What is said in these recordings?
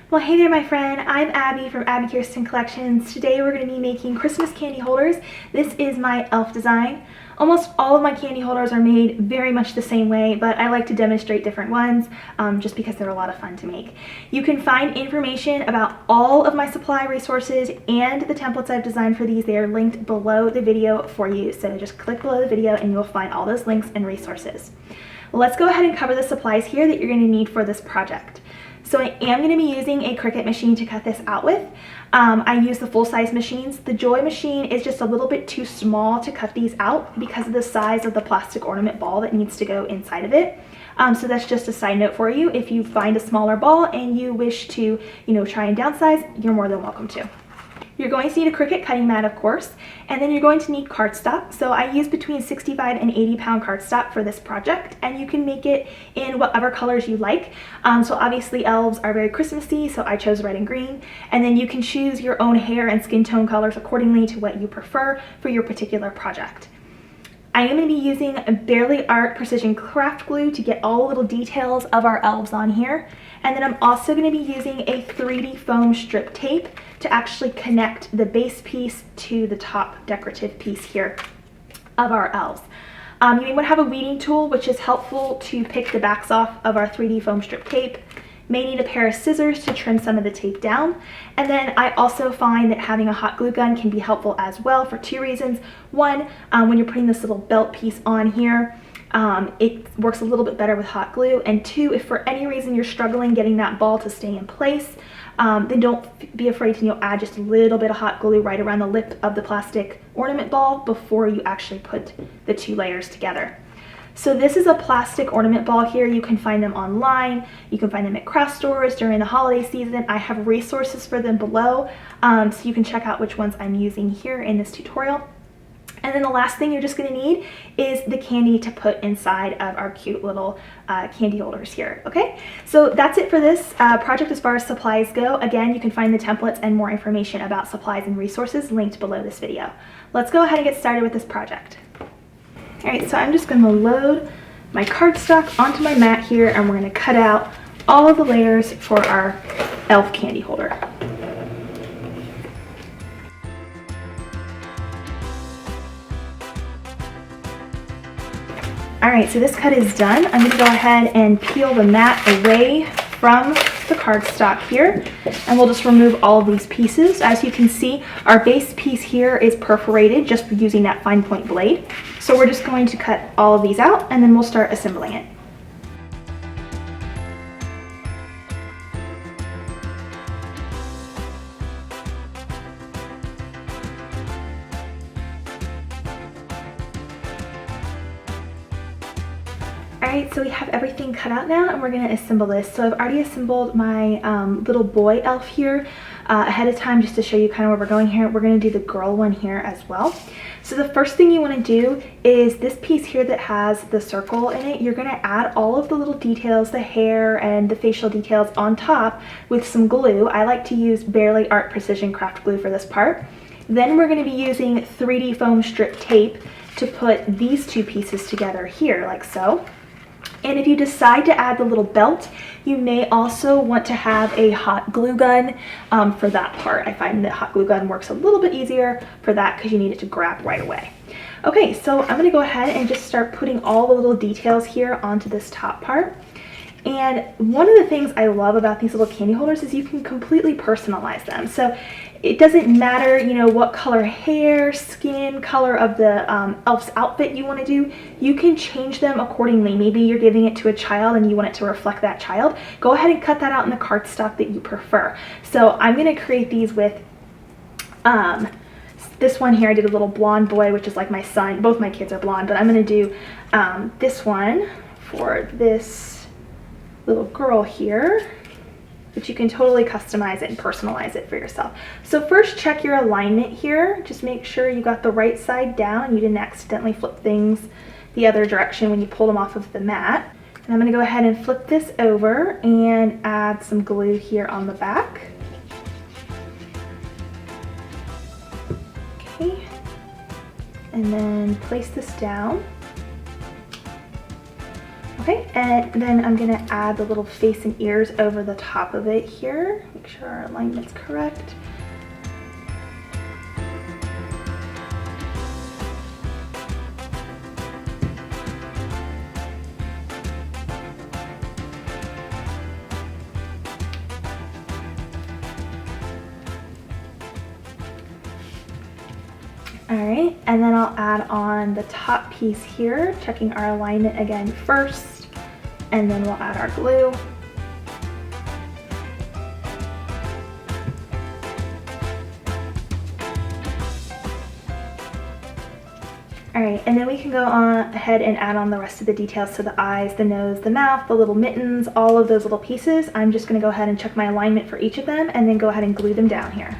Well, hey there, my friend. I'm Abby from Abbi Kirsten Collections. Today we're going to be making Christmas candy holders. This is my elf design. Almost all of my candy holders are made very much the same way, but I like to demonstrate different ones just because they're a lot of fun to make. You can find information about all of my supply resources and the templates I've designed for these. They are linked below the video for you. So just click below the video and you'll find all those links and resources. Let's go ahead and cover the supplies here that you're going to need for this project. So I am going to be using a Cricut machine to cut this out with. I use the full-size machines. The Joy machine is just a little bit too small to cut these out because of the size of the plastic ornament ball that needs to go inside of it. So that's just a side note for you. If you find a smaller ball and you wish to, try and downsize, you're more than welcome to. You're going to need a Cricut cutting mat, of course, and then you're going to need cardstock. So I use between 65 and 80 pound cardstock for this project, and you can make it in whatever colors you like. So obviously elves are very Christmassy, so I chose red and green, and then you can choose your own hair and skin tone colors accordingly to what you prefer for your particular project. I am going to be using a Barely Art Precision Craft Glue to get all the little details of our elves on here. And then I'm also going to be using a 3D foam strip tape to actually connect the base piece to the top decorative piece here of our elves. You may want to have a weeding tool, which is helpful to pick the backs off of our 3D foam strip tape. May need a pair of scissors to trim some of the tape down. And then I also find that having a hot glue gun can be helpful as well for two reasons. One, when you're putting this little belt piece on here, it works a little bit better with hot glue. And two, if for any reason you're struggling getting that ball to stay in place, then don't be afraid to add just a little bit of hot glue right around the lip of the plastic ornament ball before you actually put the two layers together. So this is a plastic ornament ball here. You can find them online. You can find them at craft stores during the holiday season. I have resources for them below, so you can check out which ones I'm using here in this tutorial. And then the last thing you're just going to need is the candy to put inside of our cute little candy holders here, okay? So that's it for this project as far as supplies go. Again, you can find the templates and more information about supplies and resources linked below this video. Let's go ahead and get started with this project. Alright, so I'm just going to load my cardstock onto my mat here, and we're going to cut out all of the layers for our elf candy holder. Alright, so this cut is done. I'm going to go ahead and peel the mat away from the cardstock here, and we'll just remove all of these pieces. As you can see, our base piece here is perforated just for using that fine point blade. So we're just going to cut all of these out, and then we'll start assembling it. Alright, so we have everything cut out now, and we're going to assemble this. So I've already assembled my little boy elf here ahead of time just to show you kind of where we're going here. We're going to do the girl one here as well. So the first thing you want to do is this piece here that has the circle in it. You're going to add all of the little details, the hair and the facial details on top with some glue. I like to use Barely Art Precision Craft Glue for this part. Then we're going to be using 3D foam strip tape to put these two pieces together here like so. And if you decide to add the little belt, you may also want to have a hot glue gun for that part. I find that hot glue gun works a little bit easier for that because you need it to grab right away. Okay, so I'm going to go ahead and just start putting all the little details here onto this top part. And one of the things I love about these little candy holders is you can completely personalize them. So it doesn't matter, what color hair, skin, color of the elf's outfit you want to do. You can change them accordingly. Maybe you're giving it to a child and you want it to reflect that child. Go ahead and cut that out in the cardstock that you prefer. So I'm going to create these with this one here. I did a little blonde boy, which is like my son. Both my kids are blonde, but I'm going to do this one for this little girl here, but you can totally customize it and personalize it for yourself. So first, check your alignment here. Just make sure you got the right side down and you didn't accidentally flip things the other direction when you pull them off of the mat. And I'm going to go ahead and flip this over and add some glue here on the back. Okay, and then place this down. Okay, and then I'm gonna add the little face and ears over the top of it here. Make sure our alignment's correct. Alright, and then I'll add on the top piece here, checking our alignment again first, and then we'll add our glue. Alright, and then we can go on ahead and add on the rest of the details, so the eyes, the nose, the mouth, the little mittens, all of those little pieces. I'm just going to go ahead and check my alignment for each of them and then go ahead and glue them down here.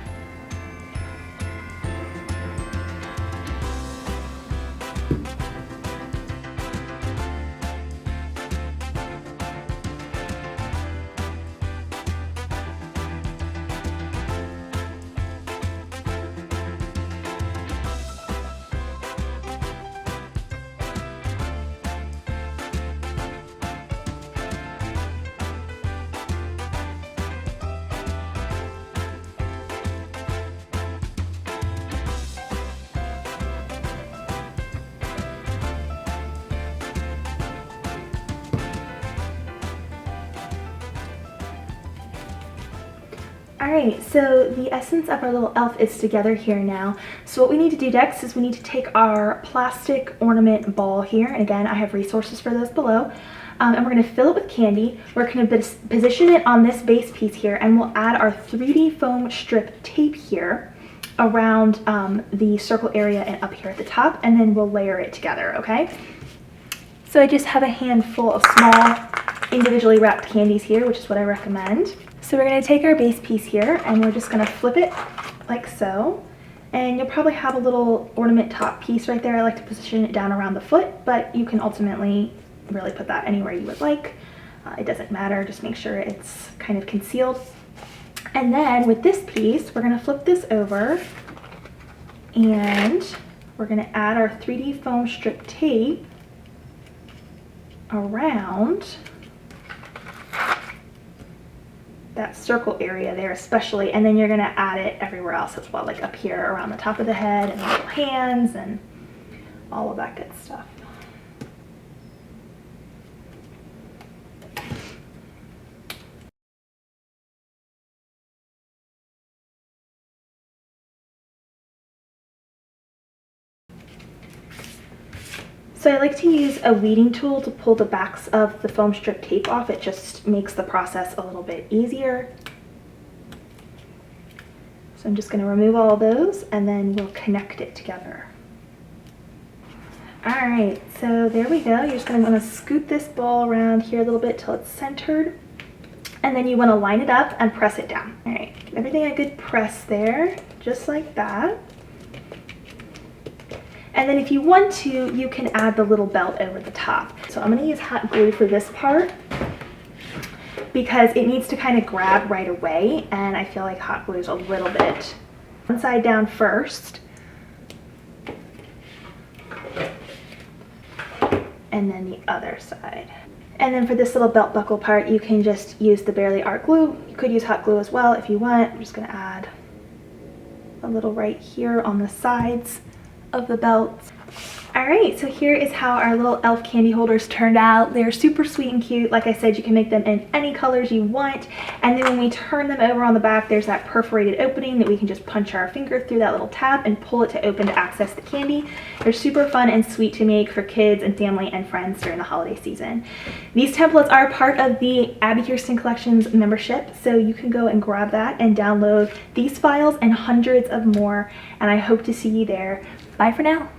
Alright, so the essence of our little elf is together here now. So what we need to do next is we need to take our plastic ornament ball here, and again I have resources for those below, and we're going to fill it with candy. We're going to position it on this base piece here, and we'll add our 3D foam strip tape here around the circle area and up here at the top, and then we'll layer it together, okay? So I just have a handful of small individually wrapped candies here, which is what I recommend. So we're going to take our base piece here and we're just going to flip it like so. And you'll probably have a little ornament top piece right there. I like to position it down around the foot, but you can ultimately really put that anywhere you would like. It doesn't matter, just make sure it's kind of concealed. And then with this piece, we're going to flip this over and we're going to add our 3D foam strip tape around that circle area there especially, and then you're going to add it everywhere else as well, like up here around the top of the head and the little hands and all of that good stuff. So I like to use a weeding tool to pull the backs of the foam strip tape off. It just makes the process a little bit easier. So I'm just going to remove all of those and then we'll connect it together. Alright, so there we go. You're just going to want to scoot this ball around here a little bit till it's centered. And then you want to line it up and press it down. Alright, everything a good press there, just like that. And then if you want to, you can add the little belt over the top. So I'm going to use hot glue for this part because it needs to kind of grab right away, and I feel like hot glue is a little bit one side down first, and then the other side. And then for this little belt buckle part, you can just use the Barely Art glue. You could use hot glue as well if you want. I'm just going to add a little right here on the sides of the belt. Alright, so here is how our little elf candy holders turned out. They're super sweet and cute. Like I said, you can make them in any colors you want. And then when we turn them over on the back, there's that perforated opening that we can just punch our finger through that little tab and pull it to open to access the candy. They're super fun and sweet to make for kids and family and friends during the holiday season. These templates are part of the Abbi Kirsten Collections membership, so you can go and grab that and download these files and hundreds of more. And I hope to see you there. Bye for now.